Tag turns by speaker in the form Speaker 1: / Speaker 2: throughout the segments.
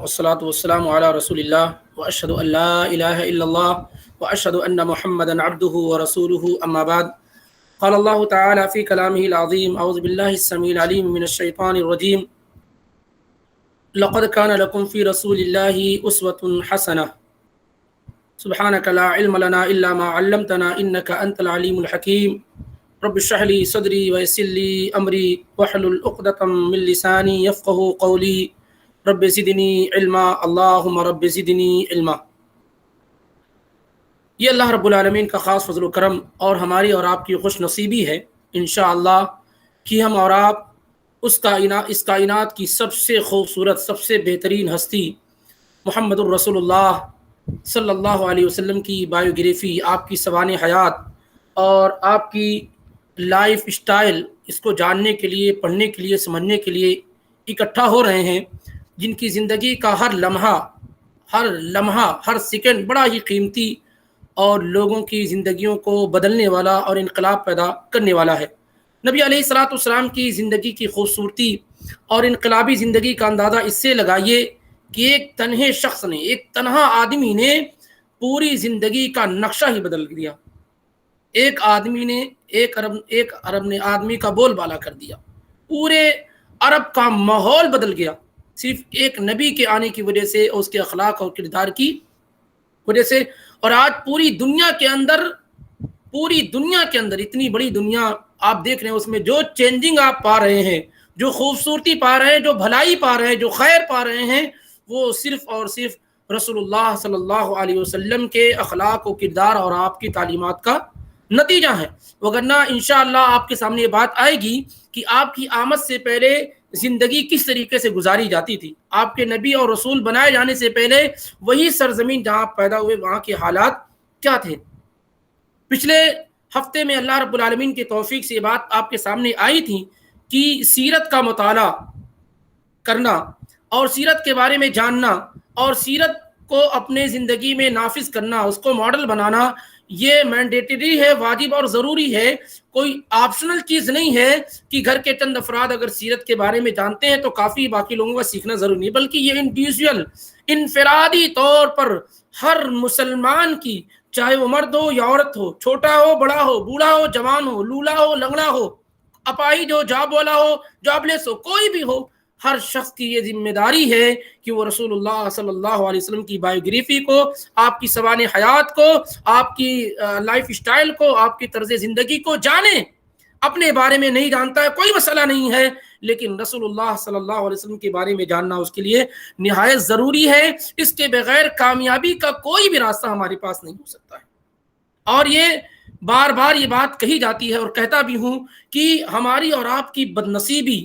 Speaker 1: والصلاة والسلام على رسول الله وأشهد أن لا إله إلا الله وأشهد أن محمدا عبده ورسوله أما بعد قال الله تعالى في كلامه العظيم أعوذ بالله السميع العليم من الشيطان الرجيم لقد كان لكم في رسول الله أسوة حسنة سبحانك لا علم لنا إلا ما علمتنا إنك أنت العليم الحكيم رب اشرح لي صدري ويسر لي أمري واحلل عقدة من لساني يفقهوا قولي رب زدنی علما اللہم رب زدنی علما۔ یہ اللہ رب العالمین کا خاص فضل و کرم اور ہماری اور آپ کی خوش نصیبی ہے انشاءاللہ کہ ہم اور آپ اس کائنات کی سب سے خوبصورت سب سے بہترین ہستی محمد الرسول اللہ صلی اللہ علیہ وسلم کی بایوگرافی، آپ کی سوانح حیات اور آپ کی لائف اسٹائل، اس کو جاننے کے لیے، پڑھنے کے لیے، سمجھنے کے لیے اکٹھا ہو رہے ہیں، جن کی زندگی کا ہر لمحہ ہر سیکنڈ بڑا ہی قیمتی اور لوگوں کی زندگیوں کو بدلنے والا اور انقلاب پیدا کرنے والا ہے۔ نبی علیہ الصلوۃ والسلام کی زندگی کی خوبصورتی اور انقلابی زندگی کا اندازہ اس سے لگائیے کہ ایک تنہے شخص نے، ایک تنہا آدمی نے پوری زندگی کا نقشہ ہی بدل دیا۔ ایک آدمی نے ایک عرب نے آدمی کا بول بالا کر دیا، پورے عرب کا ماحول بدل گیا صرف ایک نبی کے آنے کی وجہ سے اور اس کے اخلاق اور کردار کی وجہ سے۔ اور آج پوری دنیا کے اندر اتنی بڑی دنیا آپ دیکھ رہے ہیں، اس میں جو چینجنگ آپ پا رہے ہیں، جو خوبصورتی پا رہے ہیں، جو بھلائی پا رہے ہیں، جو خیر پا رہے ہیں، وہ صرف اور صرف رسول اللہ صلی اللہ علیہ وسلم کے اخلاق و کردار اور آپ کی تعلیمات کا نتیجہ ہے۔ وگرنہ انشاءاللہ آپ کے سامنے یہ بات آئے گی کہ آپ کی آمد سے پہلے زندگی کس طریقے سے گزاری جاتی تھی، آپ کے نبی اور رسول بنائے جانے سے پہلے وہی سرزمین جہاں پیدا ہوئے وہاں کے حالات کیا تھے۔ پچھلے ہفتے میں اللہ رب العالمین کی توفیق سے یہ بات آپ کے سامنے آئی تھی کہ سیرت کا مطالعہ کرنا اور سیرت کے بارے میں جاننا اور سیرت کو اپنے زندگی میں نافذ کرنا، اس کو ماڈل بنانا، یہ مینڈیٹری ہے، واجب اور ضروری ہے، کوئی آپشنل چیز نہیں ہے کہ گھر کے چند افراد اگر سیرت کے بارے میں جانتے ہیں تو کافی، باقی لوگوں کا سیکھنا ضروری نہیں، بلکہ یہ انڈیویجول انفرادی طور پر ہر مسلمان کی، چاہے وہ مرد ہو یا عورت ہو، چھوٹا ہو بڑا ہو، بوڑھا ہو جوان ہو، لولا ہو لنگڑا ہو، اپاہج ہو جاب والا ہو جاب لیس ہو، کوئی بھی ہو، ہر شخص کی یہ ذمہ داری ہے کہ وہ رسول اللہ صلی اللہ علیہ وسلم کی بایوگرافی کو، آپ کی سوانح حیات کو، آپ کی لائف اسٹائل کو، آپ کی طرز زندگی کو جانے۔ اپنے بارے میں نہیں جانتا ہے کوئی مسئلہ نہیں ہے، لیکن رسول اللہ صلی اللہ علیہ وسلم کے بارے میں جاننا اس کے لیے نہایت ضروری ہے۔ اس کے بغیر کامیابی کا کوئی بھی راستہ ہمارے پاس نہیں ہو سکتا ہے۔ اور یہ بار بار یہ بات کہی جاتی ہے اور کہتا بھی ہوں کہ ہماری اور آپ کی بدنصیبی،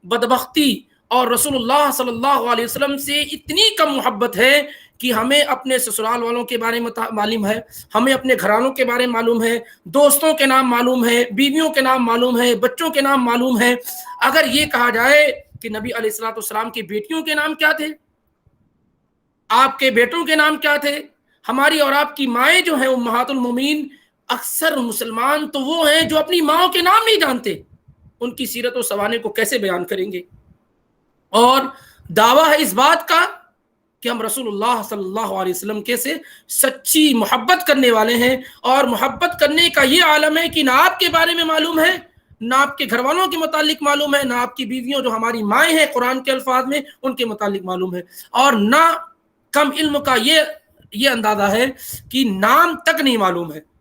Speaker 1: بدبختی اور رسول اللہ صلی اللہ علیہ وسلم سے اتنی کم محبت ہے کہ ہمیں اپنے سسرال والوں کے بارے میں معلوم ہے، ہمیں اپنے گھرانوں کے بارے میں معلوم ہے، دوستوں کے نام معلوم ہے، بیویوں کے نام معلوم ہے، بچوں کے نام معلوم ہے۔ اگر یہ کہا جائے کہ نبی علیہ الصلوۃ والسلام کی بیٹیوں کے نام کیا تھے، آپ کے بیٹوں کے نام کیا تھے، ہماری اور آپ کی مائیں جو ہیں امہات المومنین، اکثر مسلمان تو وہ ہیں جو اپنی ماؤں کے نام نہیں جانتے، ان کی سیرت و سوانح کو کیسے بیان کریں گے؟ اور دعویٰ ہے اس بات کا کہ ہم رسول اللہ صلی اللہ علیہ وسلم کے سے سچی محبت کرنے والے ہیں، اور محبت کرنے کا یہ عالم ہے کہ نہ آپ کے بارے میں معلوم ہے، نہ آپ کے گھر والوں کے متعلق معلوم ہے، نہ آپ کی بیویوں جو ہماری مائیں ہیں قرآن کے الفاظ میں ان کے متعلق معلوم ہے، اور نہ کم علم کا یہ اندازہ ہے کہ نام تک نہیں معلوم ہے،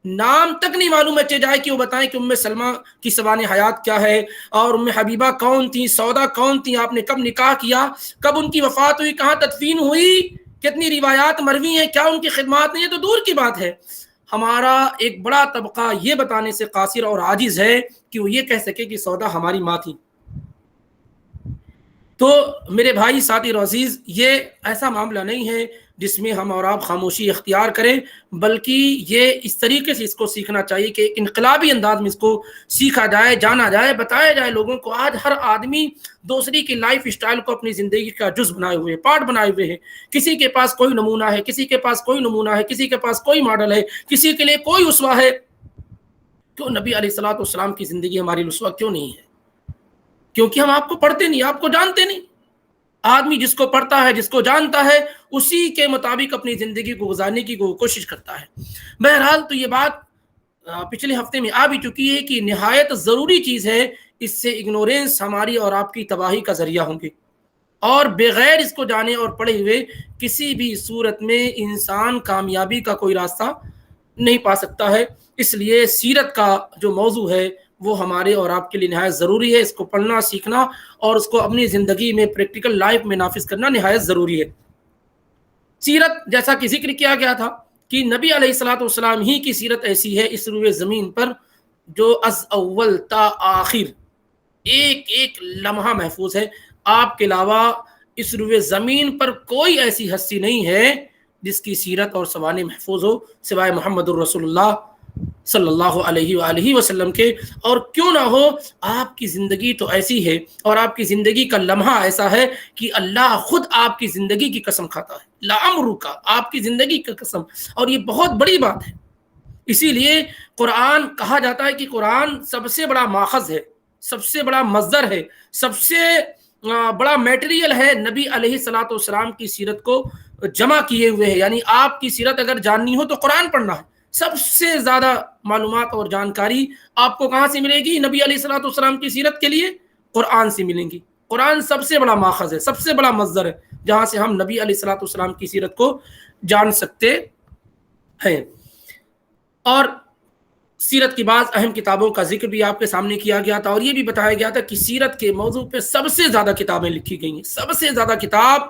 Speaker 1: نام تک نہیں معلوم ہے، جائے کہ وہ بتائیں کہ ام سلمہ کی سوانح حیات کیا ہے، اور ام حبیبہ کون تھی، سودا کون تھی، آپ نے کب نکاح کیا، کب ان کی وفات ہوئی، کہاں تدفین ہوئی، کتنی روایات مروی ہیں، کیا ان کی خدمات نہیں ہے، تو دور کی بات ہے۔ ہمارا ایک بڑا طبقہ یہ بتانے سے قاصر اور عاجز ہے کہ وہ یہ کہہ سکے کہ سودا ہماری ماں تھی۔ تو میرے بھائی ساتھی اور عزیز، یہ ایسا معاملہ نہیں ہے جس میں ہم اور آپ خاموشی اختیار کریں، بلکہ یہ اس طریقے سے اس کو سیکھنا چاہیے کہ ایک انقلابی انداز میں اس کو سیکھا جائے، جانا جائے، بتایا جائے لوگوں کو۔ آج ہر آدمی دوسری کی لائف اسٹائل کو اپنی زندگی کا جز بنائے ہوئے، پارٹ بنائے ہوئے ہیں۔ کسی کے پاس کوئی نمونہ ہے، کسی کے پاس کوئی نمونہ ہے، کسی کے پاس کوئی ماڈل ہے، کسی کے لیے کوئی اسوہ ہے۔ کیوں نبی علیہ الصلوۃ والسلام کی زندگی ہماری اسوہ کیوں نہیں ہے؟ کیونکہ ہم آپ کو پڑھتے نہیں، آپ کو جانتے نہیں۔ آدمی جس کو پڑھتا ہے، جس کو جانتا ہے، اسی کے مطابق اپنی زندگی کو گزارنے کی کوشش کرتا ہے۔ بہرحال تو یہ بات پچھلے ہفتے میں آ بھی چکی ہے کہ نہایت ضروری چیز ہے، اس سے اگنورینس ہماری اور آپ کی تباہی کا ذریعہ ہوں گے، اور بغیر اس کو جانے اور پڑھے ہوئے کسی بھی صورت میں انسان کامیابی کا کوئی راستہ نہیں پا سکتا ہے۔ اس لیے سیرت کا جو موضوع ہے وہ ہمارے اور آپ کے لیے نہایت ضروری ہے، اس کو پڑھنا، سیکھنا اور اس کو اپنی زندگی میں پریکٹیکل لائف میں نافذ کرنا نہایت ضروری ہے۔ سیرت جیسا کہ ذکر کیا گیا تھا کہ نبی علیہ الصلوۃ والسلام ہی کی سیرت ایسی ہے اس روئے زمین پر جو از اول تا آخر ایک ایک لمحہ محفوظ ہے۔ آپ کے علاوہ اس روئے زمین پر کوئی ایسی ہستی نہیں ہے جس کی سیرت اور سوانح محفوظ ہو سوائے محمد الرسول اللہ صلی اللہ علیہ وآلہ وسلم کے۔ اور کیوں نہ ہو، آپ کی زندگی تو ایسی ہے اور آپ کی زندگی کا لمحہ ایسا ہے کہ اللہ خود آپ کی زندگی کی قسم کھاتا ہے، لعمرک کا، آپ کی زندگی کی قسم، اور یہ بہت بڑی بات ہے۔ اسی لیے قرآن کہا جاتا ہے کہ قرآن سب سے بڑا ماخذ ہے، سب سے بڑا مصدر ہے، سب سے بڑا میٹیریل ہے نبی علیہ الصلوۃ والسلام کی سیرت کو جمع کیے ہوئے ہے۔ یعنی آپ کی سیرت اگر جاننی ہو تو قرآن پڑھنا ہے۔ سب سے زیادہ معلومات اور جانکاری آپ کو کہاں سے ملے گی؟ نبی علیہ الصلوۃ والسلام کی سیرت کے لیے قرآن سے ملیں گی۔ قرآن سب سے بڑا ماخذ ہے، سب سے بڑا مصدر ہے جہاں سے ہم نبی علیہ الصلوۃ والسلام کی سیرت کو جان سکتے ہیں۔ اور سیرت کی بعض اہم کتابوں کا ذکر بھی آپ کے سامنے کیا گیا تھا، اور یہ بھی بتایا گیا تھا کہ سیرت کے موضوع پہ سب سے زیادہ کتابیں لکھی گئی ہیں۔ سب سے زیادہ کتاب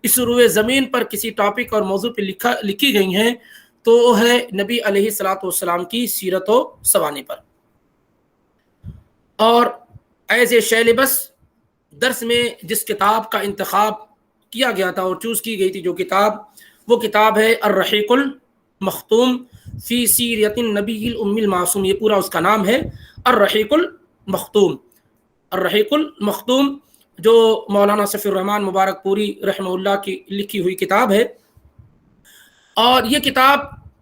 Speaker 1: اس روئے زمین پر کسی ٹاپک اور موضوع پہ لکھی گئی ہیں تو وہ ہے نبی علیہ الصلوۃ والسلام کی سیرت و سوانح پر۔ اور ایز اے سیلیبس درس میں جس کتاب کا انتخاب کیا گیا تھا اور چوز کی گئی تھی جو کتاب، وہ کتاب ہے الرحیق المختوم فی سیرت النبی الأمی المعصوم۔ یہ پورا اس کا نام ہے، الرحیق المختوم۔ الرحیق المختوم جو مولانا صفی الرحمن مبارک پوری رحمہ اللہ کی لکھی ہوئی کتاب ہے۔ اور یہ کتاب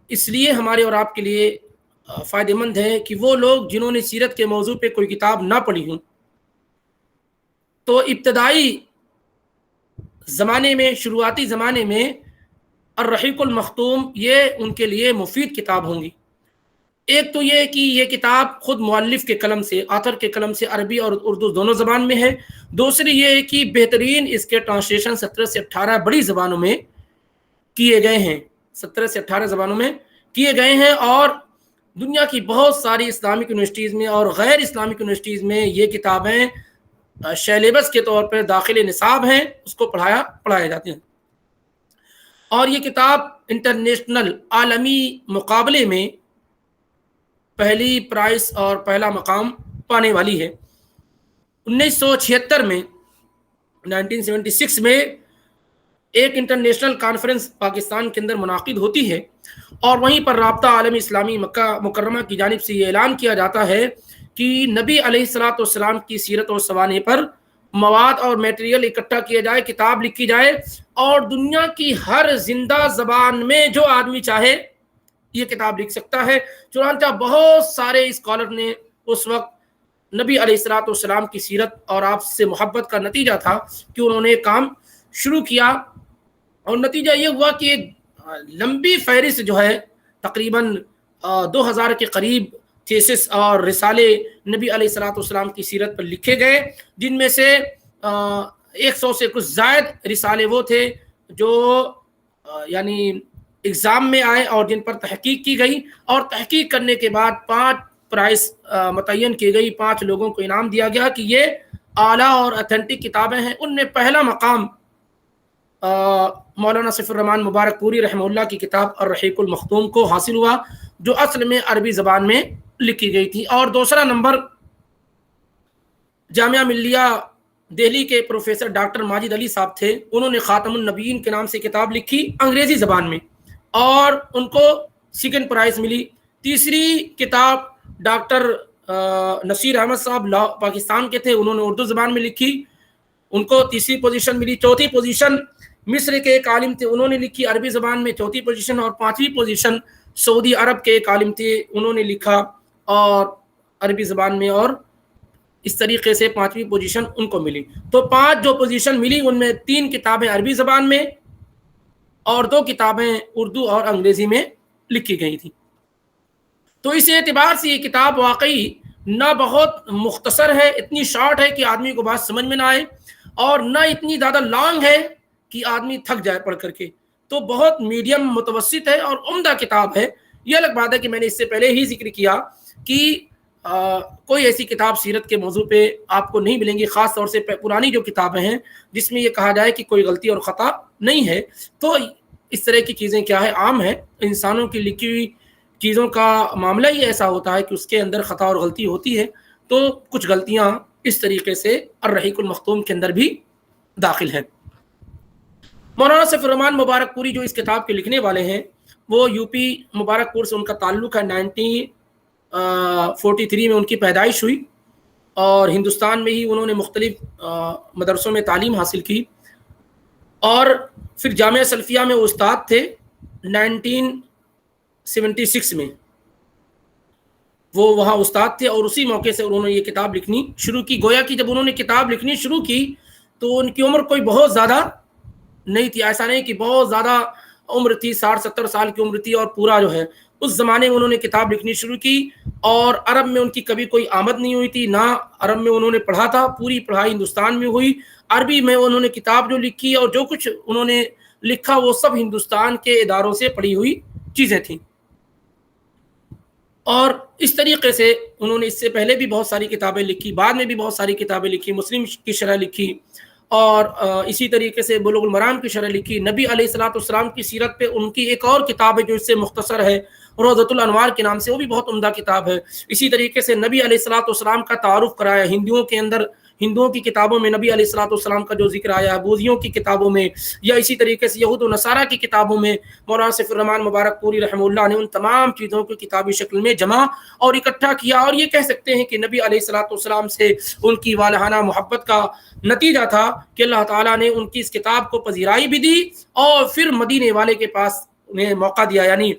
Speaker 1: اس لیے ہمارے اور آپ کے لیے فائدہ مند ہے کہ وہ لوگ جنہوں نے سیرت کے موضوع پہ کوئی کتاب نہ پڑھی ہوں تو ابتدائی زمانے میں، شروعاتی زمانے میں الرحیق المختوم یہ ان کے لیے مفید کتاب ہوں گی۔ ایک تو یہ کہ یہ کتاب خود مؤلف کے قلم سے، آتھر کے قلم سے عربی اور اردو دونوں زبان میں ہے۔ دوسری یہ کہ بہترین اس کے ٹرانسلیشن 17 سے 18 بڑی زبانوں میں کیے گئے ہیں، 17 سے 18 زبانوں میں کیے گئے ہیں، اور دنیا کی بہت ساری اسلامک یونیورسٹیز میں اور غیر اسلامک یونیورسٹیز میں یہ کتابیں سیلیبس کے طور پر داخل نصاب ہیں، اس کو پڑھایا جاتے ہیں۔ اور یہ کتاب انٹرنیشنل عالمی مقابلے میں پہلی پرائز اور پہلا مقام پانے والی ہے۔ 1976 میں 1976 میں ایک انٹرنیشنل کانفرنس پاکستان کے اندر منعقد ہوتی ہے، اور وہیں پر رابطہ عالم اسلامی مکہ مکرمہ کی جانب سے یہ اعلان کیا جاتا ہے کہ نبی علیہ الصلوۃ والسلام کی سیرت اور سوانح پر مواد اور میٹیریل اکٹھا کیا جائے، کتاب لکھی جائے، اور دنیا کی ہر زندہ زبان میں جو آدمی چاہے یہ کتاب لکھ سکتا ہے۔ چنانچہ بہت سارے اسکالر نے اس وقت نبی علیہ الصلوۃ والسلام کی سیرت اور آپ سے محبت کا نتیجہ تھا کہ انہوں نے کام شروع کیا، اور نتیجہ یہ ہوا کہ ایک لمبی فہرست جو ہے تقریباً 2000 کے قریب تھیسس اور رسالے نبی علیہ الصلوۃ والسلام کی سیرت پر لکھے گئے، جن میں سے 100 سے کچھ زائد رسالے وہ تھے جو یعنی ایگزام میں آئے اور جن پر تحقیق کی گئی، اور تحقیق کرنے کے بعد 5 پرائز متعین کی گئی، 5 لوگوں کو انعام دیا گیا کہ یہ اعلیٰ اور اتھینٹک کتابیں ہیں۔ ان میں پہلا مقام مولانا صفی الرحمن مبارک پوری رحمہ اللہ کی کتاب الرحیق المختوم کو حاصل ہوا، جو اصل میں عربی زبان میں لکھی گئی تھی۔ اور دوسرا نمبر جامعہ ملیہ دہلی کے پروفیسر ڈاکٹر ماجد علی صاحب تھے، انہوں نے خاتم النبیین کے نام سے کتاب لکھی انگریزی زبان میں، اور ان کو سیکنڈ پرائز ملی۔ تیسری کتاب ڈاکٹر نصیر احمد صاحب پاکستان کے تھے، انہوں نے اردو زبان میں لکھی، ان کو تیسری پوزیشن ملی۔ چوتھی پوزیشن مصر کے ایک عالم تھے، انہوں نے لکھی عربی زبان میں چوتھی پوزیشن، اور 5ویں پوزیشن سعودی عرب کے ایک عالم تھے، انہوں نے لکھا اور عربی زبان میں اور اس طریقے سے 5ویں پوزیشن ان کو ملی. تو 5 جو پوزیشن ملی ان میں 3 کتابیں عربی زبان میں اور 2 کتابیں اردو اور انگریزی میں لکھی گئی تھیں. تو اس اعتبار سے یہ کتاب واقعی نہ بہت مختصر ہے، اتنی شارٹ ہے کہ آدمی کو بات سمجھ میں نہ آئے، اور نہ اتنی زیادہ لانگ ہے کہ آدمی تھک جائے پڑھ کر کے. تو بہت میڈیم متوسط ہے اور عمدہ کتاب ہے. یہ الگ بات ہے کہ میں نے اس سے پہلے ہی ذکر کیا کہ کوئی ایسی کتاب سیرت کے موضوع پہ آپ کو نہیں ملیں گی، خاص طور سے پرانی جو کتابیں ہیں جس میں یہ کہا جائے کہ کوئی غلطی اور خطا نہیں ہے. تو اس طرح کی چیزیں کیا ہے، عام ہے. انسانوں کی لکھی ہوئی چیزوں کا معاملہ ہی ایسا ہوتا ہے کہ اس کے اندر خطا اور غلطی ہوتی ہے. تو کچھ غلطیاں اس طریقے سے الرحیق المختوم کے اندر بھی داخل ہیں. مولانا سیف الرحمن مبارک پوری جو اس کتاب کے لکھنے والے ہیں وہ یو پی مبارک پور سے ان کا تعلق ہے. 1943 میں ان کی پیدائش ہوئی اور ہندوستان میں ہی انہوں نے مختلف مدرسوں میں تعلیم حاصل کی، اور پھر جامعہ سلفیہ میں وہ استاد تھے. 1976 میں وہ وہاں استاد تھے اور اسی موقع سے انہوں نے یہ کتاب لکھنی شروع کی. گویا کہ جب انہوں نے کتاب لکھنی شروع کی تو ان کی عمر کوئی بہت زیادہ نہیں تھی. ایسا نہیں کہ بہت زیادہ عمر تھی، 60-70 سال کی عمر تھی، اور پورا جو ہے اس زمانے میں انہوں نے کتاب لکھنی شروع کی. اور عرب میں ان کی کبھی کوئی آمد نہیں ہوئی تھی، نہ عرب میں انہوں نے پڑھا تھا. پوری پڑھائی ہندوستان میں ہوئی. عربی میں انہوں نے کتاب جو لکھی اور جو کچھ انہوں نے لکھا وہ سب ہندوستان کے اداروں سے پڑھی ہوئی چیزیں تھیں. اور اس طریقے سے انہوں نے اس سے پہلے بھی بہت ساری کتابیں لکھی، بعد میں بھی بہت ساری کتابیں لکھی. مسلم کی شرح لکھی، اور اسی طریقے سے بلوغ المرام کی شرح لکھی. نبی علیہ الصلوۃ والسلام کی سیرت پہ ان کی ایک اور کتاب ہے جو اس سے مختصر ہے، روضۃ الانوار کے نام سے، وہ بھی بہت عمدہ کتاب ہے. اسی طریقے سے نبی علیہ الصلوۃ والسلام کا تعارف کرایا ہندوؤں کے اندر. ہندوؤں کی کتابوں میں نبی علیہ الصلوۃ والسلام کا جو ذکر آیا ہے، بوذیوں کی کتابوں میں، یا اسی طریقے سے یہود و نصارہ کی کتابوں میں، مولانا سیف الرحمن مبارک پوری رحمہ اللہ نے ان تمام چیزوں کو کتابی شکل میں جمع اور اکٹھا کیا. اور یہ کہہ سکتے ہیں کہ نبی علیہ الصلوۃ والسلام سے ان کی والہانہ محبت کا نتیجہ تھا کہ اللہ تعالیٰ نے ان کی اس کتاب کو پذیرائی بھی دی اور پھر مدینے والے کے پاس انہیں موقع دیا. یعنی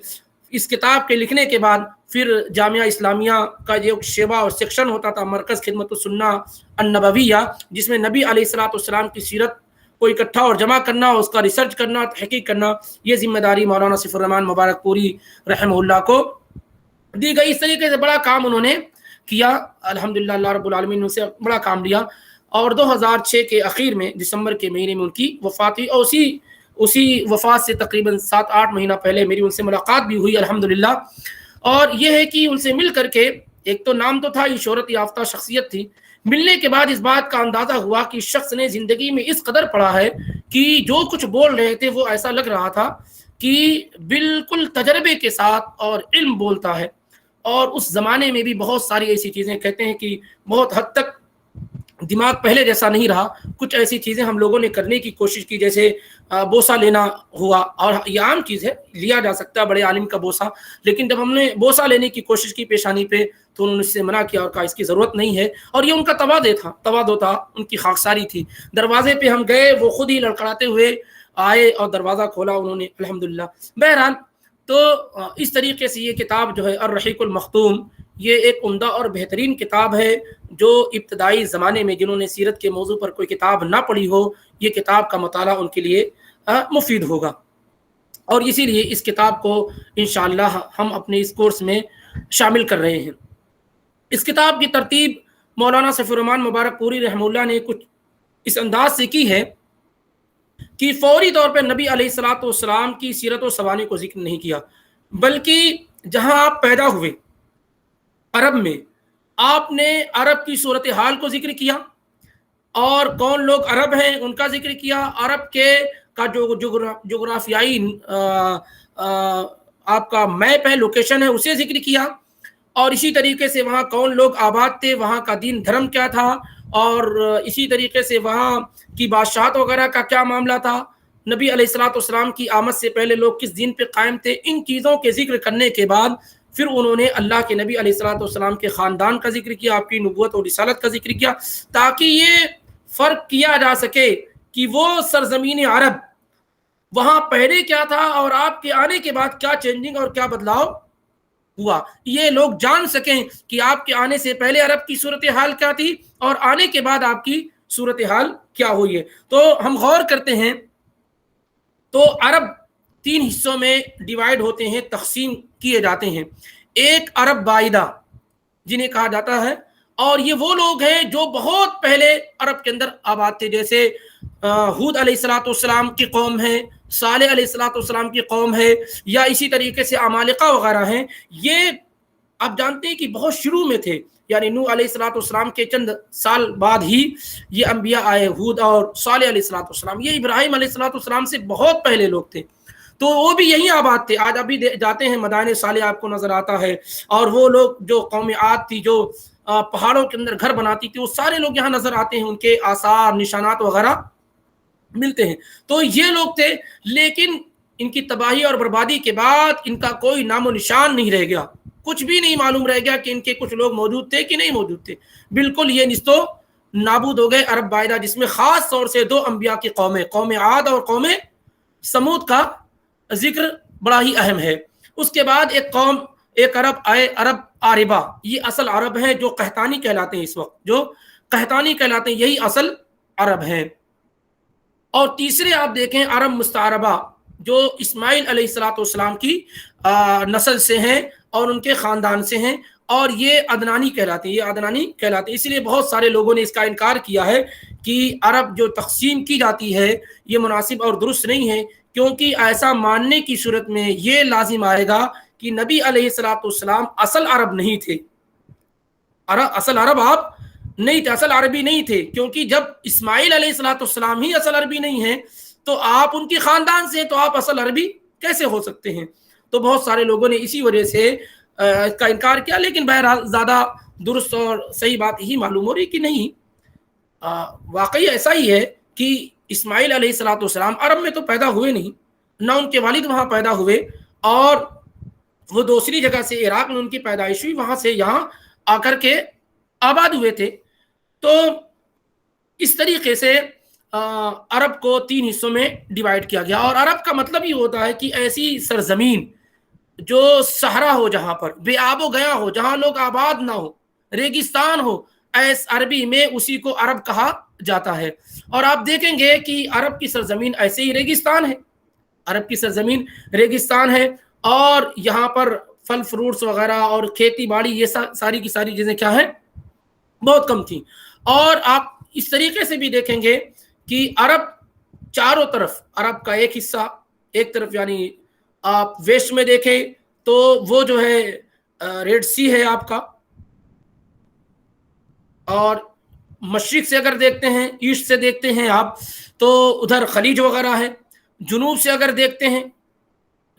Speaker 1: اس کتاب کے لکھنے کے بعد پھر جامعہ اسلامیہ کا جو شعبہ اور سیکشن ہوتا تھا، مرکز خدمت السنہ النبویہ، جس میں نبی علیہ الصلوۃ والسلام کی سیرت کو اکٹھا اور جمع کرنا، اس کا ریسرچ کرنا، تحقیق کرنا، یہ ذمہ داری مولانا سیف الرحمن مبارک پوری رحمہ اللہ کو دی گئی. اس طریقے سے بڑا کام انہوں نے کیا. الحمدللہ اللہ رب العالمین نے ان سے بڑا کام لیا. اور 2006 کے اخیر میں دسمبر کے مہینے میں ان کی وفات ہوئی، اور اسی وفات سے تقریباً 7-8 مہینہ پہلے میری ان سے ملاقات بھی ہوئی الحمدللہ. اور یہ ہے کہ ان سے مل کر کے، ایک تو نام تو تھا، یہ شہرت یافتہ شخصیت تھی، ملنے کے بعد اس بات کا اندازہ ہوا کہ شخص نے زندگی میں اس قدر پڑھا ہے کہ جو کچھ بول رہے تھے وہ ایسا لگ رہا تھا کہ بالکل تجربے کے ساتھ اور علم بولتا ہے. اور اس زمانے میں بھی بہت ساری ایسی چیزیں کہتے ہیں کہ بہت حد تک دماغ پہلے جیسا نہیں رہا. کچھ ایسی چیزیں ہم لوگوں نے کرنے کی کوشش کی، جیسے بوسہ لینا ہوا، اور یہ عام چیز ہے، لیا جا سکتا ہے بڑے عالم کا بوسہ، لیکن جب ہم نے بوسہ لینے کی کوشش کی پیشانی پہ تو انہوں نے اس سے منع کیا اور کہا اس کی ضرورت نہیں ہے. اور یہ ان کا تواضع تھا، ان کی خاکساری تھی. دروازے پہ ہم گئے، وہ خود ہی لڑکھڑاتے ہوئے آئے اور دروازہ کھولا انہوں نے الحمدللہ. بہرحال تو اس طریقے سے یہ کتاب جو ہے الرحیق المختوم، یہ ایک عمدہ اور بہترین کتاب ہے جو ابتدائی زمانے میں جنہوں نے سیرت کے موضوع پر کوئی کتاب نہ پڑھی ہو، یہ کتاب کا مطالعہ ان کے لیے مفید ہوگا. اور اسی لیے اس کتاب کو انشاءاللہ ہم اپنے اس کورس میں شامل کر رہے ہیں. اس کتاب کی ترتیب مولانا سیف الرحمن مبارک پوری رحمہ اللہ نے کچھ اس انداز سے کی ہے کہ فوری طور پہ نبی علیہ الصلوۃ والسلام کی سیرت و سوانح کو ذکر نہیں کیا، بلکہ جہاں آپ پیدا ہوئے عرب میں، آپ نے عرب کی صورتحال کو ذکر کیا، اور کون لوگ عرب ہیں ان کا ذکر کیا، عرب کے کا جو جغرافیائی آپ کا میپ ہے، لوکیشن ہے، اسے ذکر کیا. اور اسی طریقے سے وہاں کون لوگ آباد تھے، وہاں کا دین دھرم کیا تھا، اور اسی طریقے سے وہاں کی بادشاہت وغیرہ کا کیا معاملہ تھا، نبی علیہ الصلوۃ والسلام کی آمد سے پہلے لوگ کس دین پہ قائم تھے. ان چیزوں کے ذکر کرنے کے بعد پھر انہوں نے اللہ کے نبی علیہ الصلوۃ والسلام کے خاندان کا ذکر کیا، آپ کی نبوت اور رسالت کا ذکر کیا، تاکہ یہ فرق کیا جا سکے کہ وہ سرزمین عرب وہاں پہلے کیا تھا اور آپ کے آنے کے بعد کیا چینجنگ اور کیا بدلاؤ ہوا، یہ لوگ جان سکیں کہ آپ کے آنے سے پہلے عرب کی صورتحال کیا تھی اور آنے کے بعد آپ کی صورتحال کیا ہوئی ہے۔ تو ہم غور کرتے ہیں تو عرب 3 حصوں میں ڈیوائیڈ ہوتے ہیں، تقسیم کیے جاتے ہیں۔ ایک عرب بائدہ جنہیں کہا جاتا ہے، اور یہ وہ لوگ ہیں جو بہت پہلے عرب کے اندر آباد تھے، جیسے ہود علیہ الصلوۃ والسلام کی قوم ہے، صالح علیہ الصلوۃ والسلام کی قوم ہے، یا اسی طریقے سے عمالقہ وغیرہ ہیں۔ یہ آپ جانتے ہیں کہ بہت شروع میں تھے، یعنی نوح علیہ الصلوۃ والسلام کے چند سال بعد ہی یہ انبیاء آئے، ہود اور صالح علیہ الصلوۃ والسلام۔ یہ ابراہیم علیہ الصلوۃ والسلام سے بہت پہلے لوگ تھے، تو وہ بھی یہیں آباد تھے۔ آج ابھی جاتے ہیں مدائن صالح آپ کو نظر آتا ہے، اور وہ لوگ جو قوم عاد تھی جو پہاڑوں کے اندر گھر بناتی تھی، وہ سارے لوگ یہاں نظر آتے ہیں، ان کے آثار نشانات وغیرہ ملتے ہیں۔ تو یہ لوگ تھے، لیکن ان کی تباہی اور بربادی کے بعد ان کا کوئی نام و نشان نہیں رہ گیا، کچھ بھی نہیں معلوم رہ گیا کہ ان کے کچھ لوگ موجود تھے کہ نہیں موجود تھے، بالکل یہ نستو نابود ہو گئے عرب بائدہ، جس میں خاص طور سے 2 انبیاء کی قومیں، قوم عاد اور قوم سمود کا ذکر بڑا ہی اہم ہے۔ اس کے بعد ایک عرب آئے، عرب عاربہ، یہ اصل عرب ہیں جو قحطانی کہلاتے ہیں، اس وقت جو قحطانی کہلاتے ہیں یہی اصل عرب ہیں۔ اور تیسرے آپ دیکھیں عرب مستعربہ، جو اسماعیل علیہ الصلوۃ والسلام کی نسل سے ہیں اور ان کے خاندان سے ہیں، اور یہ عدنانی کہلاتے ہیں، یہ عدنانی کہلاتے ہیں۔ اس لیے بہت سارے لوگوں نے اس کا انکار کیا ہے کہ عرب جو تقسیم کی جاتی ہے یہ مناسب اور درست نہیں ہے، کیونکہ ایسا ماننے کی صورت میں یہ لازم آئے گا کہ نبی علیہ الصلوۃ والسلام اصل عرب نہیں تھے، اصل عرب آپ نہیں تھے، اصل عربی نہیں تھے، کیونکہ جب اسماعیل علیہ الصلوۃ والسلام ہی اصل عربی نہیں ہیں تو آپ ان کی خاندان سے، تو آپ اصل عربی کیسے ہو سکتے ہیں؟ تو بہت سارے لوگوں نے اسی وجہ سے اس کا انکار کیا، لیکن بہرحال زیادہ درست اور صحیح بات یہی معلوم ہو رہی کہ نہیں، واقعی ایسا ہی ہے کہ اسماعیل علیہ الصلوۃ والسلام عرب میں تو پیدا ہوئے نہیں، نہ ان کے والد وہاں پیدا ہوئے، اور وہ دوسری جگہ سے عراق میں ان کی پیدائش ہوئی، وہاں سے یہاں آ کر کے آباد ہوئے تھے۔ تو اس طریقے سے عرب کو 3 حصوں میں ڈیوائیڈ کیا گیا، اور عرب کا مطلب یہ ہوتا ہے کہ ایسی سرزمین جو صحرا ہو، جہاں پر بے آب و گیا ہو، جہاں لوگ آباد نہ ہو، ریگستان ہو، ایس عربی میں اسی کو عرب کہا جاتا ہے۔ اور آپ دیکھیں گے کہ عرب کی سرزمین ایسے ہی ریگستان ہے، عرب کی سرزمین ریگستان ہے، اور یہاں پر پھل فروٹس وغیرہ اور کھیتی باڑی یہ ساری کی ساری چیزیں کیا ہیں، بہت کم تھیں۔ اور آپ اس طریقے سے بھی دیکھیں گے کہ عرب چاروں طرف، عرب کا ایک حصہ ایک طرف، یعنی آپ ویسٹ میں دیکھیں تو وہ جو ہے ریڈ سی ہے آپ کا، اور مشرق سے اگر دیکھتے ہیں، ایسٹ سے دیکھتے ہیں آپ تو ادھر خلیج وغیرہ ہے، جنوب سے اگر دیکھتے ہیں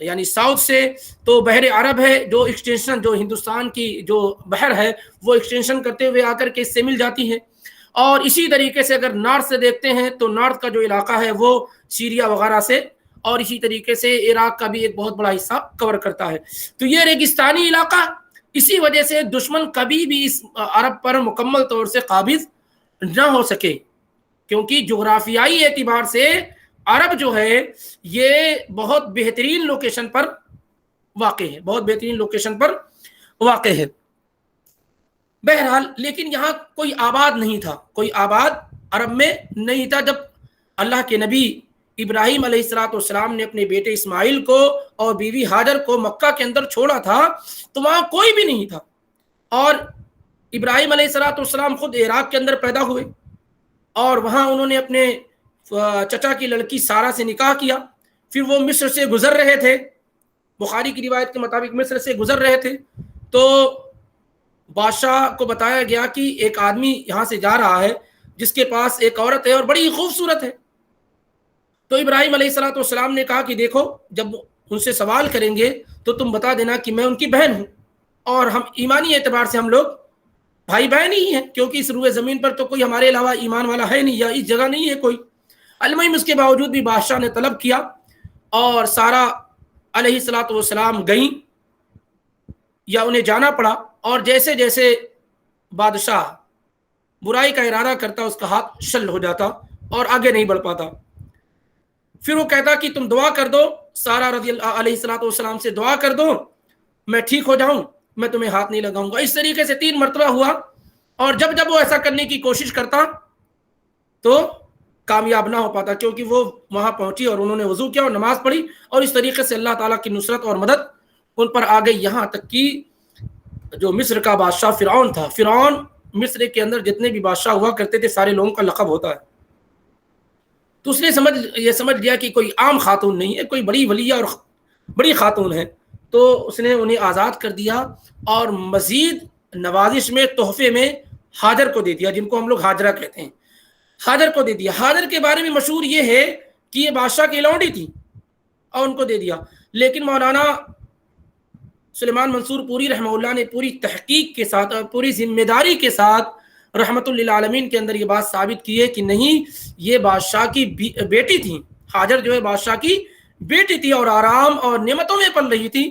Speaker 1: یعنی ساؤتھ سے تو بحر عرب ہے، جو ایکسٹینشن جو ہندوستان کی جو بحر ہے وہ ایکسٹینشن کرتے ہوئے آ کر کے اس سے مل جاتی ہے۔ اور اسی طریقے سے اگر نارتھ سے دیکھتے ہیں تو نارتھ کا جو علاقہ ہے وہ سیریا وغیرہ سے، اور اسی طریقے سے عراق کا بھی ایک بہت بڑا حصہ کور کرتا ہے۔ تو یہ ریگستانی علاقہ، اسی وجہ سے دشمن کبھی بھی اس عرب پر مکمل طور سے قابض نہ ہو سکے، کیونکہ جغرافیائی اعتبار سے عرب جو ہے یہ بہت بہترین لوکیشن پر واقع ہے، بہت بہترین لوکیشن پر واقع ہے۔ بہرحال لیکن یہاں کوئی آباد نہیں تھا، کوئی آباد عرب میں نہیں تھا۔ جب اللہ کے نبی ابراہیم علیہ الصلوۃ والسلام نے اپنے بیٹے اسماعیل کو اور بیوی ہاجر کو مکہ کے اندر چھوڑا تھا تو وہاں کوئی بھی نہیں تھا، اور ابراہیم علیہ الصلوۃ والسلام خود عراق کے اندر پیدا ہوئے، اور وہاں انہوں نے اپنے چچا کی لڑکی سارہ سے نکاح کیا، پھر وہ مصر سے گزر رہے تھے، بخاری کی روایت کے مطابق مصر سے گزر رہے تھے، تو بادشاہ کو بتایا گیا کہ ایک آدمی یہاں سے جا رہا ہے جس کے پاس ایک عورت ہے اور بڑی خوبصورت ہے۔ تو ابراہیم علیہ الصلوۃ والسلام نے کہا کہ دیکھو، جب ان سے سوال کریں گے تو تم بتا دینا کہ میں ان کی بہن ہوں، اور ہم ایمانی اعتبار سے ہم لوگ بھائی بہن ہی ہیں، کیونکہ اس روئے زمین پر تو کوئی ہمارے علاوہ ایمان والا ہے نہیں، یا اس جگہ نہیں ہے کوئی۔ المہم اس کے باوجود بھی بادشاہ نے طلب کیا، اور سارہ علیہ الصلوۃ والسلام گئیں، یا انہیں جانا پڑا، اور جیسے جیسے بادشاہ برائی کا ارادہ کرتا اس کا ہاتھ شل ہو جاتا اور آگے نہیں بڑھ پاتا۔ پھر وہ کہتا کہ تم دعا کر دو، سارہ رضی اللہ علیہ الصلوۃ والسلام سے دعا کر دو میں ٹھیک ہو جاؤں میں تمہیں ہاتھ نہیں لگاؤں گا. اس طریقے سے 3 مرتبہ ہوا. اور جب جب وہ ایسا کرنے کی کوشش کرتا تو کامیاب نہ ہو پاتا, کیونکہ وہ وہاں پہنچی اور انہوں نے وضو کیا اور نماز پڑھی, اور اس طریقے سے اللہ تعالیٰ کی نصرت اور مدد ان پر آ گئی. یہاں تک کہ جو مصر کا بادشاہ فرعون تھا, فرعون مصر کے اندر جتنے بھی بادشاہ ہوا کرتے تھے سارے لوگوں کا لقب ہوتا ہے, تو اس نے یہ سمجھ لیا کہ کوئی عام خاتون نہیں ہے, کوئی بڑی ولیہ اور بڑی خاتون ہے, تو اس نے انہیں آزاد کر دیا اور مزید نوازش میں تحفے میں ہاجر کو دے دیا, جن کو ہم لوگ ہاجرہ کہتے ہیں, ہاجر کو دے دیا. ہاجر کے بارے میں مشہور یہ ہے کہ یہ بادشاہ کی لونڈی تھی اور ان کو دے دیا. لیکن مولانا سلیمان منصور پوری رحمہ اللہ نے پوری تحقیق کے ساتھ اور پوری ذمہ داری کے ساتھ رحمت للعالمین کے اندر یہ بات ثابت کی ہے کہ نہیں, یہ بادشاہ کی بیٹی تھی. ہاجر جو ہے بادشاہ کی بیٹی تھی اور آرام اور نعمتوں میں پل رہی تھی,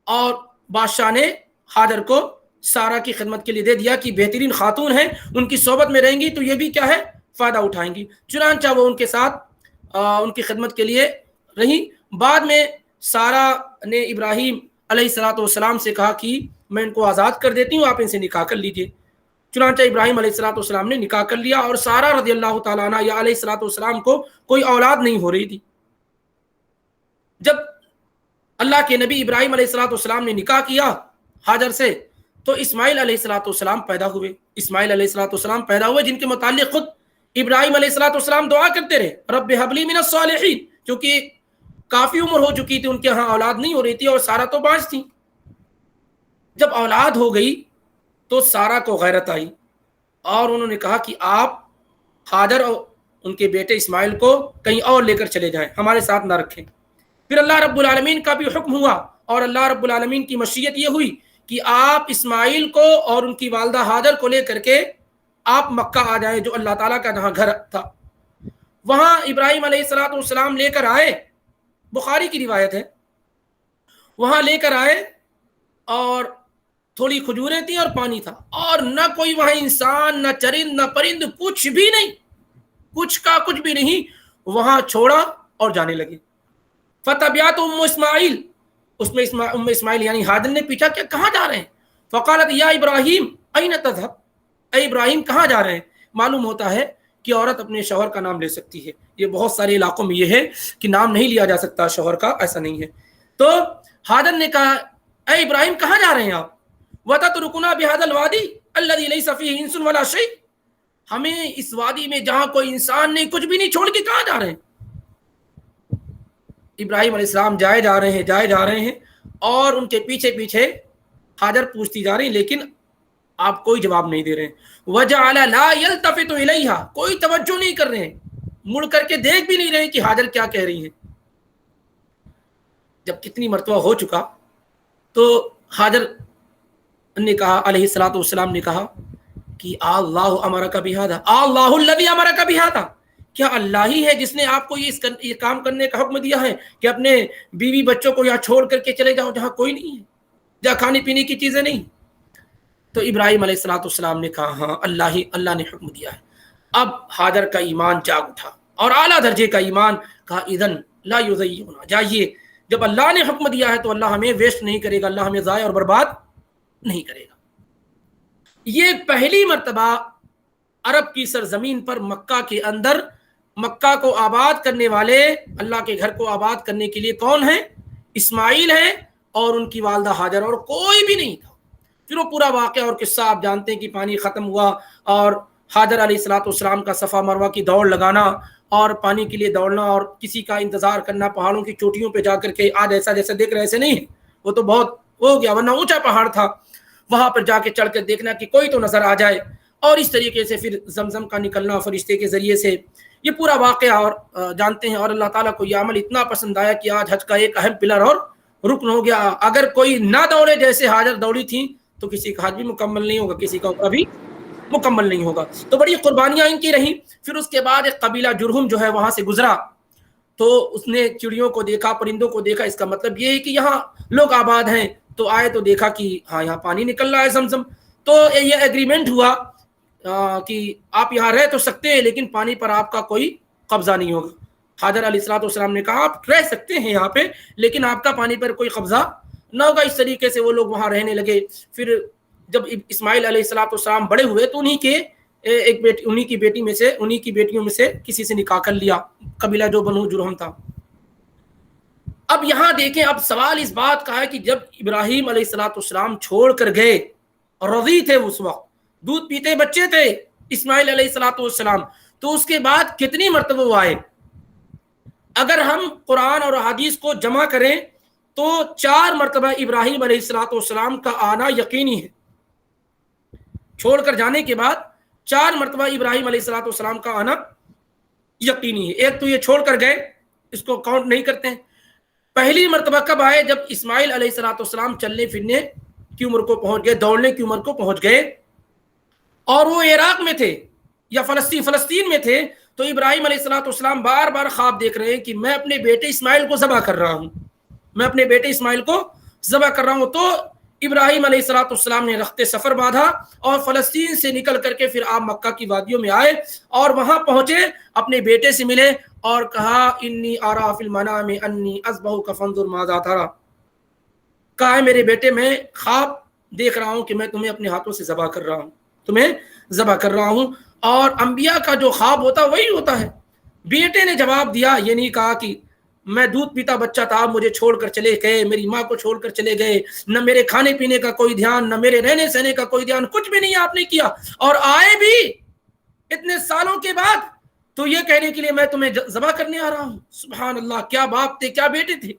Speaker 1: اور بادشاہ نے ہاجر کو سارا کی خدمت کے لیے دے دیا کہ بہترین خاتون ہیں, ان کی صحبت میں رہیں گی تو یہ بھی کیا ہے فائدہ اٹھائیں گی. چنانچہ وہ ان کے ساتھ ان کی خدمت کے لیے رہی. بعد میں سارا نے ابراہیم علیہ الصلوۃ والسلام سے کہا کہ میں ان کو آزاد کر دیتی ہوں, آپ ان سے نکاح کر لیجئے. چنانچہ ابراہیم علیہ الصلوۃ والسلام نے نکاح کر لیا, اور سارا رضی اللہ تعالیٰ عنہ یا علیہ الصلوۃ والسلام کو کوئی اولاد نہیں ہو رہی تھی. جب اللہ کے نبی ابراہیم علیہ الصلوۃ والسلام نے نکاح کیا ہاجر سے, تو اسماعیل علیہ الصلوۃ والسلام پیدا ہوئے. اسماعیل علیہ الصلوۃ والسلام پیدا ہوئے جن کے متعلق خود ابراہیم علیہ الصلوۃ والسلام دعا کرتے رہے, رب ہب لی من الصالحین, کیونکہ کافی عمر ہو چکی تھی, ان کے ہاں اولاد نہیں ہو رہی تھی, اور سارا تو باز تھی. جب اولاد ہو گئی تو سارا کو غیرت آئی, اور انہوں نے کہا کہ آپ ہاجر اور ان کے بیٹے اسماعیل کو کہیں اور لے کر چلے جائیں, ہمارے ساتھ نہ رکھیں. پھر اللہ رب العالمین کا بھی حکم ہوا, اور اللہ رب العالمین کی مشیت یہ ہوئی کہ آپ اسماعیل کو اور ان کی والدہ ہاجر کو لے کر کے آپ مکہ آ جائیں, جو اللہ تعالیٰ کا جہاں گھر تھا. وہاں ابراہیم علیہ الصلوۃ والسلام لے کر آئے, بخاری کی روایت ہے, وہاں لے کر آئے اور تھوڑی کھجوریں تھیں اور پانی تھا, اور نہ کوئی وہاں انسان, نہ چرند, نہ پرند, کچھ بھی نہیں, کچھ کا کچھ بھی نہیں. وہاں چھوڑا اور جانے لگے. فتبعت ام اسماعیل, اس میں ام اسماعیل یعنی ہاجر نے پوچھا کہ کہاں جا رہے ہیں؟ فقالت یا ابراہیم این تذهب, اے ابراہیم کہاں جا رہے ہیں؟ معلوم ہوتا ہے کہ عورت اپنے شوہر کا نام لے سکتی ہے, یہ بہت سارے علاقوں میں یہ ہے کہ نام نہیں لیا جا سکتا شوہر کا, ایسا نہیں ہے. تو ہاجر نے کہا اے ابراہیم کہاں جا رہے ہیں آپ؟ وَتَتْرُكُنَا بِهَذَا الْوَادِي الَّذِي لَيْسَ فِيهِ إِنسٌ وَلَا شَيْءٌ, ہمیں اس وادی میں جہاں کوئی انسان نہیں, کچھ بھی نہیں, چھوڑ کے کہاں جا رہے ہیں؟ ابراہیم علیہ السلام جائے جا رہے ہیں اور ان کے پیچھے پیچھے ہاجر پوچھتی جا رہی ہیں, لیکن آپ کوئی جواب نہیں دے رہے ہیں. وَجَعَلَ لَا يَلْتَفِتُ إِلَيْهَا, کوئی توجہ نہیں کر رہے ہیں, مڑ کر کے دیکھ بھی نہیں رہے کہ ہاجر کیا کہہ رہی ہیں. جب کتنی مرتبہ ہو چکا تو ہاجر نے کہا, علیہ الصلوۃ والسلام نے کہا کہ اللہ امرک بہذا, اللہ الذی امرک بہذا, کیا اللہ ہی ہے جس نے آپ کو یہ کام کرنے کا حکم دیا ہے کہ اپنے بیوی بچوں کو یہاں چھوڑ کر کے چلے جاؤ جہاں کوئی نہیں ہے, جہاں کھانے پینے کی چیزیں نہیں. تو ابراہیم علیہ الصلوۃ والسلام نے کہا ہاں اللہ نے حکم دیا ہے. اب ہاجر کا ایمان جاگ اٹھا, اور اعلیٰ درجے کا ایمان. کہا اذن لا یضیعنا, جائیے, جب اللہ نے حکم دیا ہے تو اللہ ہمیں ویسٹ نہیں کرے گا, اللہ ہمیں ضائع اور برباد نہیں کرے گا. یہ پہلی مرتبہ عرب کی سرزمین پر مکہ کے اندر مکہ کو آباد کرنے والے, اللہ کے گھر کو آباد کرنے کے لیے کون ہیں؟ اسماعیل ہیں اور ان کی والدہ ہاجر, اور کوئی بھی نہیں تھا. پھر وہ پورا واقعہ اور قصہ آپ جانتے ہیں کہ پانی ختم ہوا اور ہاجر علیہ الصلوۃ والسلام کا صفا مروہ کی دوڑ لگانا اور پانی کے لیے دوڑنا اور کسی کا انتظار کرنا پہاڑوں کی چوٹیوں پہ جا کر کے. آج ایسا جیسا دیکھ رہے ایسے نہیں, وہ تو بہت ہو گیا, ورنہ اونچا پہاڑ تھا, وہاں پر جا کے چڑھ کر دیکھنا کہ کوئی تو نظر آ جائے, اور اس طریقے سے پھر زمزم کا نکلنا فرشتے کے ذریعے سے, یہ پورا واقعہ اور جانتے ہیں. اور اللہ تعالیٰ کو یہ عمل اتنا پسند آیا کہ آج حج کا ایک اہم پلر اور رکن ہو گیا. اگر کوئی نہ دوڑے جیسے حاجر دوڑی تھی تو کسی کا حج بھی مکمل نہیں ہوگا, کسی کا عمرہ بھی مکمل نہیں ہوگا. تو بڑی قربانیاں ان کی رہیں. پھر اس کے بعد ایک قبیلہ جرہم جو ہے وہاں سے گزرا, تو اس نے چڑیوں کو دیکھا, پرندوں کو دیکھا. اس کا مطلب یہ ہے کہ یہاں لوگ آباد ہیں. تو آئے تو دیکھا کہ ہاں یہاں پانی نکل رہا ہے زمزم. تو یہ ایگریمنٹ ہوا کہ آپ یہاں رہ تو سکتے ہیں لیکن پانی پر آپ کا کوئی قبضہ نہیں ہوگا. حاجر علیہ الصلوۃ والسلام نے کہا آپ رہ سکتے ہیں یہاں پہ, لیکن آپ کا پانی پر کوئی قبضہ نوگا اس طریقے سے وہ لوگ وہاں رہنے لگے. پھر جب اسماعیل علیہ السلام بڑے ہوئے تو انہی کی بیٹیوں میں سے کسی سے نکاح کر لیا, قبیلہ جو بنو جرہم تھا. اب یہاں دیکھیں, اب سوال اس بات کا ہے کہ جب ابراہیم علیہ السلام چھوڑ کر گئے, رضی تھے اس وقت, دودھ پیتے بچے تھے اسماعیل علیہ السلام, تو اس کے بعد کتنی مرتبہ وہ آئے؟ اگر ہم قرآن اور حدیث کو جمع کریں تو 4 مرتبہ ابراہیم علیہ السلام کا آنا یقینی ہے. چھوڑ کر جانے کے بعد 4 مرتبہ ابراہیم علیہ السلام کا آنا یقینی ہے. ایک تو یہ چھوڑ کر گئے, اس کو کاؤنٹ نہیں کرتے ہیں. پہلی مرتبہ کب آئے؟ جب اسماعیل علیہ السلام چلنے پھرنے کی عمر کو پہنچ گئے, دوڑنے کی عمر کو پہنچ گئے, اور وہ عراق میں تھے یا فلسطین میں تھے. تو ابراہیم علیہ السلام بار بار خواب دیکھ رہے ہیں کہ میں اپنے بیٹے اسماعیل کو ذبح کر رہا ہوں, تو ابراہیم علیہ السلام نے رخت سفر باندھا اور فلسطین سے نکل کر کے پھر آپ مکہ کی وادیوں میں آئے اور وہاں پہنچے, اپنے بیٹے سے ملے اور کہا انی ارا فی المنام انی اذبحک فانظر ماذا تری. کہا ہے میرے بیٹے, میں خواب دیکھ رہا ہوں کہ میں تمہیں اپنے ہاتھوں سے ذبح کر رہا ہوں, اور انبیاء کا جو خواب ہوتا وہی ہوتا ہے. بیٹے نے جواب دیا, یہ نہیں کہا کہ میں دودھ پیتا بچہ تھا, مجھے چھوڑ کر چلے گئے, میری ماں کو چھوڑ کر چلے گئے, نہ میرے کھانے پینے کا کوئی دھیان, نہ میرے رہنے سہنے کا کوئی دھیان, کچھ بھی نہیں آپ نے کیا, اور آئے بھی اتنے سالوں کے بعد تو یہ کہنے کے لیے میں تمہیں ذبح کرنے آ رہا ہوں. سبحان اللہ, کیا باپ تھے, کیا بیٹے تھے.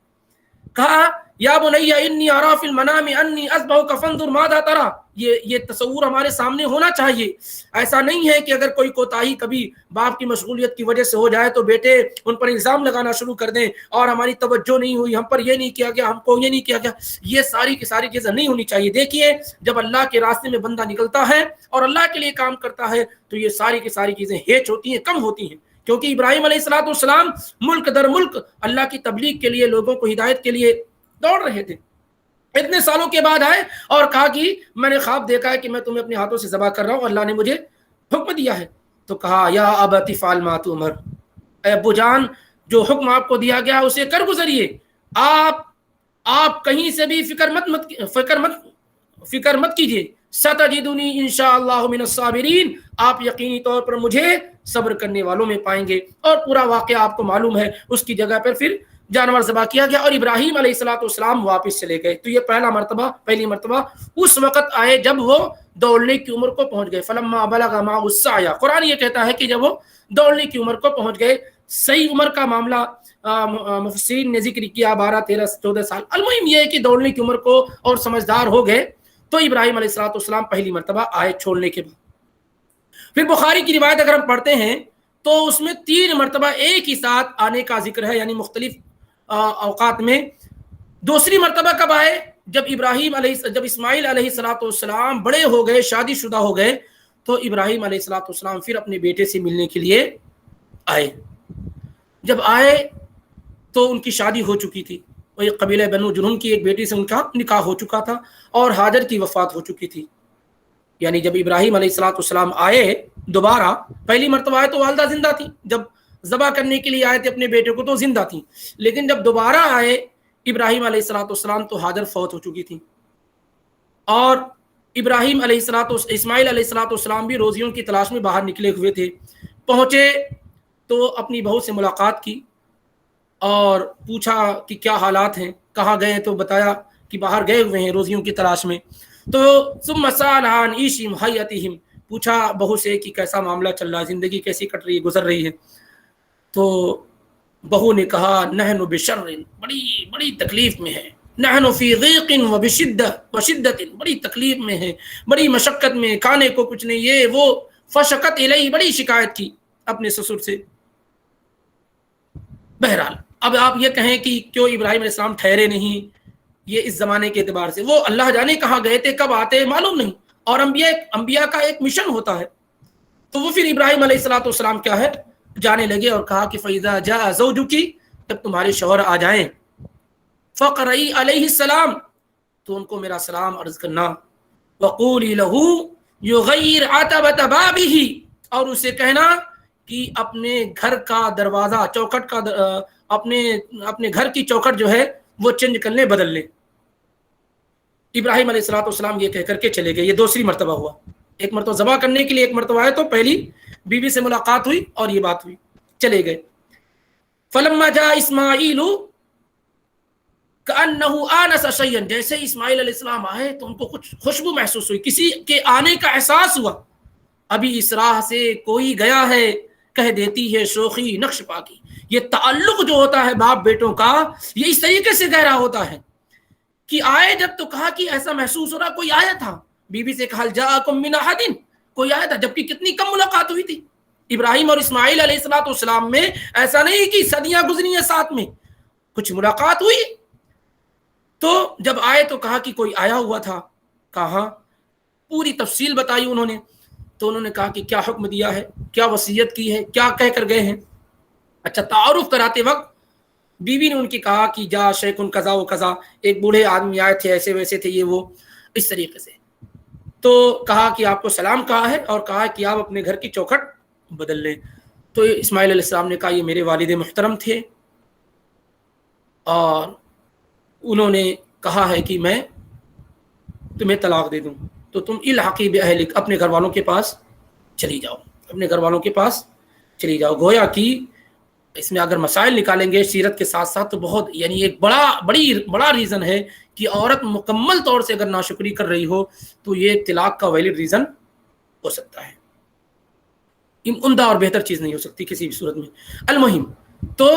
Speaker 1: کہا یا بنی انی ارا فی المنام انی اذبحک فانظر ماذا تری. یہ تصور ہمارے سامنے ہونا چاہیے. ایسا نہیں ہے کہ اگر کوئی کوتاہی کبھی باپ کی مشغولیت کی وجہ سے ہو جائے تو بیٹے ان پر الزام لگانا شروع کر دیں, اور ہماری توجہ نہیں ہوئی, ہم پر یہ نہیں کیا گیا, ہم کو یہ نہیں کیا گیا. یہ ساری کی ساری چیزیں نہیں ہونی چاہیے. دیکھیے, جب اللہ کے راستے میں بندہ نکلتا ہے اور اللہ کے لیے کام کرتا ہے تو یہ ساری کی ساری چیزیں ہیچ ہوتی ہیں, کم ہوتی ہیں. کیونکہ ابراہیم علیہ السلام ملک در ملک اللہ کی تبلیغ کے لیے, لوگوں کو ہدایت کے لیے دوڑ رہے تھے. اتنے سالوں کے بعد آئے اور کہا کہ میں نے خواب دیکھا ہے کہ میں تمہیں اپنے ہاتھوں سے ذبح کر رہا ہوں, اللہ نے مجھے حکم دیا ہے. تو کہا یا ابت افعل ما تؤمر, اے ابو جان جو حکم آپ کو دیا گیا اسے کر گزریے. آپ کہیں سے بھی فکر مت کیجیے. ستجدنی انشاءاللہ من الصابرین, آپ یقینی طور پر مجھے صبر کرنے والوں میں پائیں گے. اور پورا واقعہ آپ کو معلوم ہے. اس کی جگہ پر پھر جانور ذبح کیا گیا اور ابراہیم علیہ السلام واپس چلے گئے. تو یہ پہلی مرتبہ اس وقت آئے جب وہ دوڑنے کی عمر کو پہنچ گئے. فلما بلغ معه السعی, قرآن یہ کہتا ہے کہ جب وہ دوڑنے کی عمر کو پہنچ گئے. صحیح عمر کا معاملہ مفسرین نے ذکر کیا 12 13 14 سال. المہم یہ ہے کہ دوڑنے کی عمر کو اور سمجھدار ہو گئے تو ابراہیم علیہ السلام پہلی مرتبہ آئے چھوڑنے کے بعد. پھر بخاری کی روایت اگر ہم پڑھتے ہیں تو اس میں 3 مرتبہ ایک ہی ساتھ آنے کا ذکر ہے, یعنی مختلف اوقات میں. دوسری مرتبہ کب آئے؟ جب اسماعیل علیہ السلام بڑے ہو گئے, شادی شدہ ہو گئے, تو ابراہیم علیہ السلام پھر اپنے بیٹے سے ملنے کے لیے آئے. جب آئے تو ان کی شادی ہو چکی تھی, وہی قبیلہ بنو جرہم کی ایک بیٹی سے ان کا نکاح ہو چکا تھا اور ہاجر کی وفات ہو چکی تھی. یعنی جب ابراہیم علیہ السلام آئے دوبارہ, پہلی مرتبہ آئے تو والدہ زندہ تھی, جب ذبح کرنے کے لیے آئے تھے اپنے بیٹے کو تو زندہ تھی, لیکن جب دوبارہ آئے ابراہیم علیہ السلام تو ہاجر فوت ہو چکی تھی. اور اسماعیل علیہ السلام بھی روزیوں کی تلاش میں باہر نکلے ہوئے تھے. پہنچے تو اپنی بہو سے ملاقات کی اور پوچھا کہ کیا حالات ہیں, کہاں گئے, تو بتایا کہ باہر گئے ہوئے ہیں روزیوں کی تلاش میں. تو ثم سأل عن عیشہم حیاتہم, پوچھا بہو سے کہ کیسا معاملہ چل رہا ہے, زندگی کیسی کٹ رہی ہے, گزر رہی ہے. تو بہو نے کہا نحن بشر, بڑی تکلیف میں ہے, نحن فی ضیق وشدت, بڑی تکلیف میں ہے, بڑی مشقت میں, کھانے کو کچھ نہیں, یہ وہ. فشکت الیہ, بڑی شکایت کی اپنے سسر سے. بہرحال اب آپ یہ کہیں کہ کیوں ابراہیم علیہ السلام ٹھہرے نہیں, یہ اس زمانے کے اعتبار سے, وہ اللہ جانے کہاں گئے تھے, کب آتے معلوم نہیں, اور انبیاء کا ایک مشن ہوتا ہے. تو وہ پھر ابراہیم علیہ السلام کیا ہے جانے لگے اور کہا کہ فَإِذَا جَاءَ زَوْجُكِ, جب تمہارے شوہر آ جائیں, فَقْرَئِي عَلَيْهِ السلام, تو ان کو میرا سلام عرض کرنا. وَقُولِي لَهُ يُغَيِّرْ عَتَبَةَ بَابِهِ, اور اسے کہنا کہ اپنے گھر کا دروازہ, چوکھٹ کا, اپنے گھر کی چوکھٹ جو ہے وہ چینج کر لیں, بدل لیں. ابراہیم علیہ السلام یہ کہہ کر کے چلے گئے. یہ دوسری مرتبہ ہوا. ایک مرتبہ ذبح کرنے کے لیے ایک مرتبہ آئے تو پہلی بیوی سے ملاقات ہوئی اور یہ بات ہوئی, چلے گئے. فلما جاء اسماعیل کأنه آنس شیئا, جیسے اسماعیل علیہ السلام آئے تو ان کو کچھ خوشبو محسوس ہوئی, کسی کے آنے کا احساس ہوا. ابھی اس راہ سے کوئی گیا ہے, کہہ دیتی ہے شوخی نقش پاکی. یہ تعلق جو ہوتا ہے باپ بیٹوں کا, یہ اس طریقے سے گہرا ہوتا ہے کہ آئے جب تو کہا کہ ایسا محسوس ہو رہا کوئی آیا تھا. بی سے کہا جاءکم من احد, کوئی آیا تھا, جبکہ کتنی کم ملاقات ہوئی تھی ابراہیم اور اسماعیل علیہ السلام میں. ایسا نہیں کہ صدیاں گزری ہیں ساتھ میں, کچھ ملاقات ہوئی. تو جب آئے تو کہا کہ کوئی آیا ہوا تھا. کہا پوری تفصیل بتائی انہوں نے. تو انہوں نے کہا کہ کیا حکم دیا ہے, کیا وصیت کی ہے, کیا کہہ کر گئے ہیں. اچھا, تعارف کراتے وقت بیوی نے ان کی کہا کہ جا شیخن قضا و قضا, ایک بوڑھے آدمی آئے تھے, ایسے ویسے تھے, یہ وہ اس طریقے سے. تو کہا کہ آپ کو سلام کہا ہے اور کہا کہ آپ اپنے گھر کی چوکھٹ بدل لیں. تو اسماعیل علیہ السلام نے کہا یہ میرے والد محترم تھے اور انہوں نے کہا ہے کہ میں تمہیں طلاق دے دوں, تو تم الحقی باہلک, اپنے گھر والوں کے پاس چلی جاؤ, اپنے گھر والوں کے پاس چلی جاؤ. گویا کہ اس میں اگر مسائل نکالیں گے سیرت کے ساتھ ساتھ تو بہت, یعنی ایک بڑا ریزن ہے کہ عورت مکمل طور سے اگر ناشکری کر رہی ہو تو یہ طلاق کا ویلڈ ریزن ہو سکتا ہے. عمدہ اور بہتر چیز نہیں ہو سکتی کسی بھی صورت میں. المہم, تو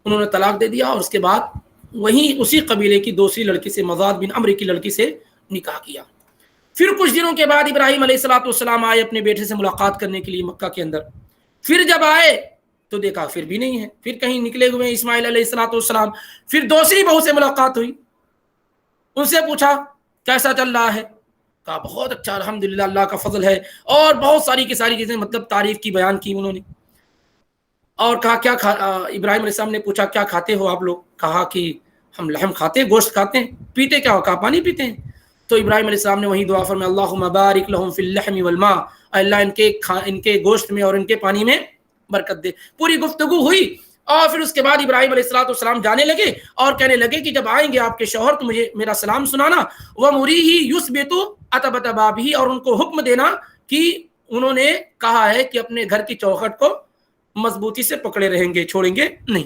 Speaker 1: انہوں نے طلاق دے دیا اور اس کے بعد وہیں اسی قبیلے کی دوسری لڑکی سے, مزاد بن عمرو کی لڑکی سے نکاح کیا. پھر کچھ دنوں کے بعد ابراہیم علیہ السلام آئے اپنے بیٹے سے ملاقات کرنے کے لیے مکہ کے اندر. پھر جب آئے تو دیکھا پھر بھی نہیں ہے, پھر کہیں نکلے ہوئے اسماعیل علیہ السلام. پھر دوسری بہو سے ملاقات ہوئی, ان سے پوچھا کیسا چل رہا ہے. کہا بہت اچھا, الحمدللہ, اللہ کا فضل ہے, اور بہت ساری کی ساری چیزیں مطلب تعریف کی بیان کی انہوں نے. اور کہا کیا ابراہیم علیہ السلام نے پوچھا کیا کھاتے ہو آپ لوگ. کہا کہ ہم لحم کھاتے ہیں, گوشت کھاتے ہیں. پیتے کیا ہو, کہا پانی پیتے ہیں. تو ابراہیم علیہ السلام نے وہی دعا فرمائی اللہم بارک لہم فی اللحم والماء, اللہ ان کے گوشت میں اور ان کے پانی میں برکت دے. پوری گفتگو ہوئی اور پھر اس کے بعد ابراہیم علیہ السلام جانے لگے اور کہنے لگے کہ جب آئیں گے آپ کے شوہر تو مجھے میرا سلام سنانا. وَمُرِيهِ يُثْبِتُ أَتَبَتَ بَابِهِ, اور ان کو حکم دینا کہ انہوں نے کہا ہے کہ اپنے گھر کی چوکھٹ کو مضبوطی سے پکڑے رہیں گے, چھوڑیں گے نہیں.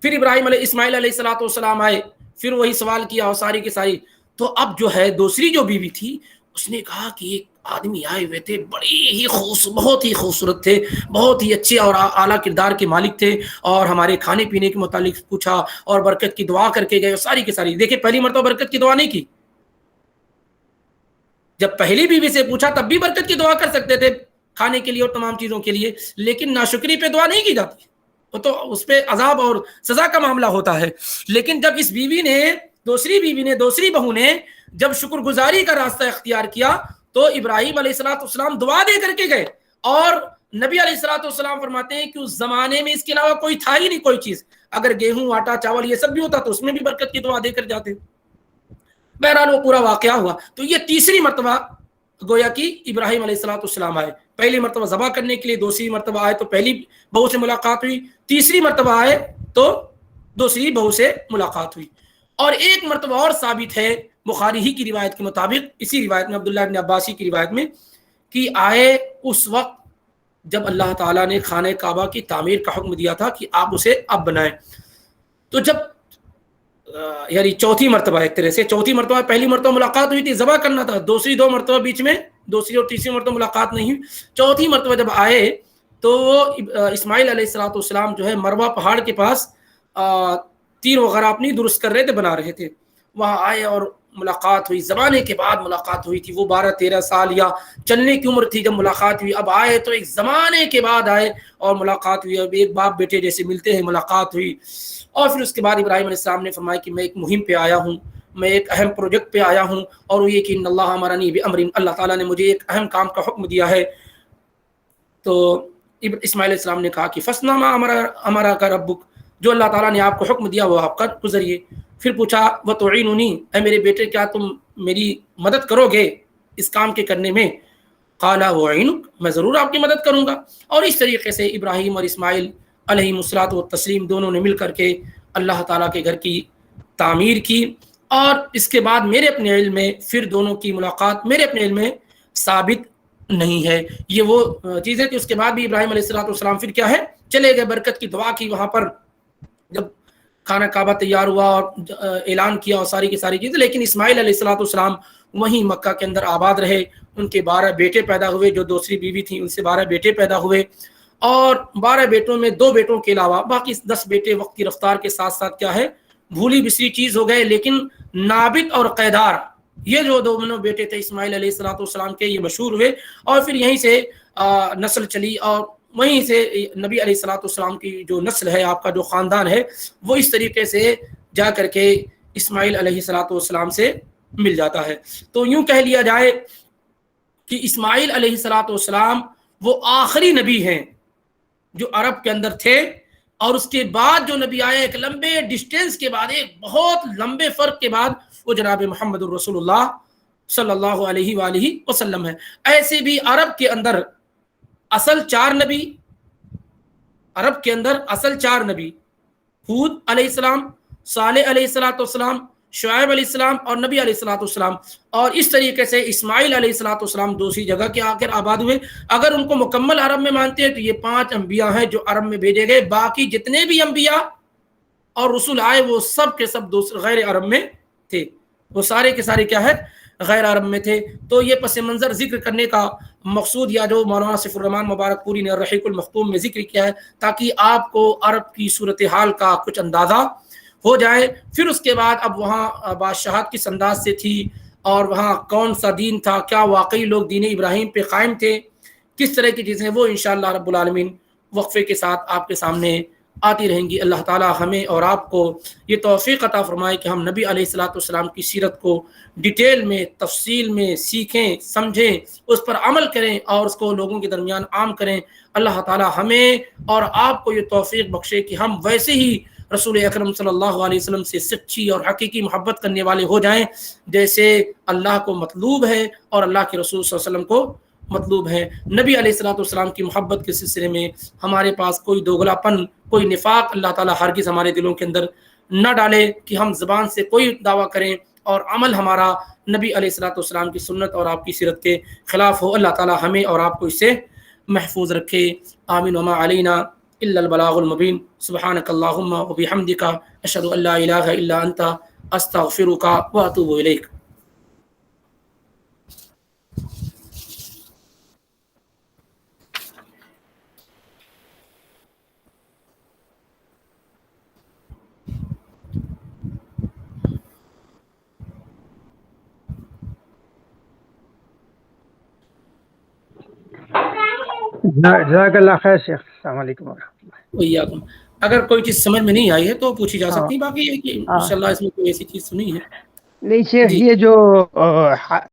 Speaker 1: پھر اسماعیل علیہ السلام آئے, پھر وہی سوال کیا اور ساری کی ساری. تو اب جو ہے دوسری جو بیوی تھی اس نے کہا کہ ایک آدمی آئے ہوئے تھے, بہت ہی خوبصورت تھے, بہت ہی اچھے اور اعلیٰ کردار کے مالک تھے, اور ہمارے کھانے پینے کے متعلق پوچھا اور برکت کی دعا کر کے گئے, ساری کی ساری. دیکھیں پہلی مرتبہ برکت کی دعا نہیں کی, جب پہلی بیوی سے پوچھا تب بھی برکت کی دعا کر سکتے تھے کھانے کے لیے اور تمام چیزوں کے لیے, لیکن ناشکری پہ دعا نہیں کی جاتی, وہ تو اس پہ عذاب اور سزا کا معاملہ ہوتا ہے. لیکن جب اس دوسری بہو نے جب شکر گزاری کا راستہ اختیار کیا تو ابراہیم علیہ السلام دعا دے کر کے گئے, اور نبی علیہ السلام فرماتے ہیں کہ اس زمانے میں اس کے علاوہ کوئی تھا ہی نہیں کوئی چیز. اگر گیہوں, آٹا, چاول یہ سب بھی ہوتا تو اس میں بھی برکت کی دعا دے کر جاتے. بہرحال وہ پورا واقعہ ہوا. تو یہ تیسری مرتبہ گویا کہ ابراہیم علیہ السلام آئے. پہلی مرتبہ ذبح کرنے کے لیے, دوسری مرتبہ آئے تو پہلی بہو سے ملاقات ہوئی, تیسری مرتبہ آئے تو دوسری بہو سے ملاقات ہوئی. اور ایک مرتبہ اور ثابت ہے بخاری ہی کی روایت کے مطابق, اسی روایت میں عبداللہ بن عباسی کی روایت میں, کہ آئے اس وقت جب اللہ تعالیٰ نے خانہ کعبہ کی تعمیر کا حکم دیا تھا کہ آپ اسے اب بنائیں. تو جب یعنی چوتھی مرتبہ, ایک طرح سے چوتھی مرتبہ, پہلی مرتبہ ملاقات ہوئی تھی, ذبح کرنا تھا, دوسری دو مرتبہ بیچ میں, دوسری اور تیسری مرتبہ ملاقات نہیں ہوئی. چوتھی مرتبہ جب آئے تو اسماعیل علیہ السلام جو ہے مروہ پہاڑ کے پاس تیر وغیرہ اپنی درست کر رہے تھے, بنا رہے تھے. وہاں آئے اور ملاقات ہوئی, زمانے کے بعد ملاقات ہوئی تھی. وہ 12-13 سال یا چلنے کی عمر تھی جب ملاقات ہوئی. اب آئے تو ایک زمانے کے بعد آئے اور ملاقات ہوئی, اب ایک باپ بیٹے جیسے ملتے ہیں, ملاقات ہوئی. اور پھر اس کے بعد ابراہیم علیہ السلام نے فرمایا کہ میں ایک مہم پہ آیا ہوں, میں ایک اہم پروجیکٹ پہ آیا ہوں, اور وہ یہ کہ ان اللہ امرنی بامر, اللہ تعالیٰ نے مجھے ایک اہم کام کا حکم دیا ہے. تو اسماعیل علیہ السلام نے کہا کہ فصنع ما امرک ربک, جو اللہ تعالیٰ نے آپ کو حکم دیا وہ آپ کر گزریے. پھر پوچھا وتعیننی, اے میرے بیٹے کیا تم میری مدد کرو گے اس کام کے کرنے میں. قال اعینک, میں ضرور آپ کی مدد کروں گا. اور اس طریقے سے ابراہیم اور اسماعیل علیہ الصلوۃ والتسلیم دونوں نے مل کر کے اللہ تعالیٰ کے گھر کی تعمیر کی, اور اس کے بعد میرے اپنے علم میں پھر دونوں کی ملاقات میرے اپنے علم میں ثابت نہیں ہے. یہ وہ چیز ہے کہ اس کے بعد بھی ابراہیم علیہ السلام پھر کیا ہے چلے گئے, برکت کی دعا کی وہاں پر جب خانہ کعبہ تیار ہوا اور اعلان کیا اور ساری کی ساری چیزیں, لیکن اسماعیل علیہ السلام وہیں مکہ کے اندر آباد رہے. ان کے 12 بیٹے پیدا ہوئے, جو دوسری بیوی تھیں ان سے 12 بیٹے پیدا ہوئے, اور 12 بیٹوں میں 2 بیٹوں کے علاوہ باقی 10 بیٹے وقت کی رفتار کے ساتھ ساتھ کیا ہے بھولی بسری چیز ہو گئے. لیکن نابت اور قیدار یہ جو دونوں بیٹے تھے اسماعیل علیہ السلام کے, یہ مشہور ہوئے اور پھر یہیں سے نسل چلی, اور وہیں سے نبی علیہ السلام کی جو نسل ہے, آپ کا جو خاندان ہے, وہ اس طریقے سے جا کر کے اسماعیل علیہ السلام سے مل جاتا ہے. تو یوں کہہ لیا جائے کہ اسماعیل علیہ السلام وہ آخری نبی ہیں جو عرب کے اندر تھے, اور اس کے بعد جو نبی آئے ایک لمبے ڈسٹینس کے بعد, ایک بہت لمبے فرق کے بعد, وہ جناب محمد الرسول اللہ صلی اللہ علیہ وآلہ وسلم ہے. ایسے بھی عرب کے اندر اصل 4 نبی, عرب کے اندر اصل 4 نبی, ہود علیہ السلام, صالح علیہ السلام, شعیب علیہ السلام اور نبی علیہ السلام, اور اس طریقے سے اسماعیل علیہ السلام دوسری جگہ کے آ کر آباد ہوئے. اگر ان کو مکمل عرب میں مانتے ہیں تو یہ 5 انبیاء ہیں جو عرب میں بھیجے گئے. باقی جتنے بھی انبیاء اور رسول آئے وہ سب کے سب دوسرے غیر عرب میں تھے, وہ سارے کے سارے کیا ہے غیر عرب میں تھے. تو یہ پس منظر ذکر کرنے کا مقصود یا جو مولانا سیف الرحمان مبارک پوری نے الرحیق المختوم میں ذکر کیا ہے, تاکہ آپ کو عرب کی صورتحال کا کچھ اندازہ ہو جائے. پھر اس کے بعد اب وہاں بادشاہت کس انداز سے تھی, اور وہاں کون سا دین تھا, کیا واقعی لوگ دین ابراہیم پہ قائم تھے, کس طرح کی چیزیں, وہ انشاءاللہ رب العالمین وقفے کے ساتھ آپ کے سامنے آتی رہیں گی. اللہ تعالی ہمیں اور آپ کو یہ توفیق عطا فرمائے کہ ہم نبی علیہ السلام کی سیرت کو ڈیٹیل میں تفصیل میں سیکھیں, سمجھیں, اس پر عمل کریں اور اس کو لوگوں کے درمیان عام کریں. اللہ تعالی ہمیں اور آپ کو یہ توفیق بخشے کہ ہم ویسے ہی رسول اکرم صلی اللہ علیہ وسلم سے سچی اور حقیقی محبت کرنے والے ہو جائیں, جیسے اللہ کو مطلوب ہے اور اللہ کے رسول صلی اللہ علیہ وسلم کو مطلوب ہے. نبی علیہ السلام کی محبت کے سلسلے میں ہمارے پاس کوئی دوغلا پن, کوئی نفاق اللہ تعالیٰ ہرگز ہمارے دلوں کے اندر نہ ڈالے کہ ہم زبان سے کوئی دعویٰ کریں اور عمل ہمارا نبی علیہ السلام کی سنت اور آپ کی سیرت کے خلاف ہو. اللہ تعالیٰ ہمیں اور آپ کو اس سے محفوظ رکھے. آمین. وما علینا الا البلاغ المبین. سبحانک اللہم وبحمدک اشہد ان لا الہ الا انت استغفرک واتوب الیک.
Speaker 2: جزاک اللہ خیر شیخ. السلام علیکم ورحمۃ اللہ.
Speaker 1: ویاکم. اگر کوئی چیز سمجھ میں نہیں آئی ہے تو پوچھی جا سکتی, باقی یہ کہ انشاءاللہ اس میں کوئی ایسی چیز تو نہیں ہے.
Speaker 2: نہیں شیخ,
Speaker 1: جی
Speaker 2: یہ جو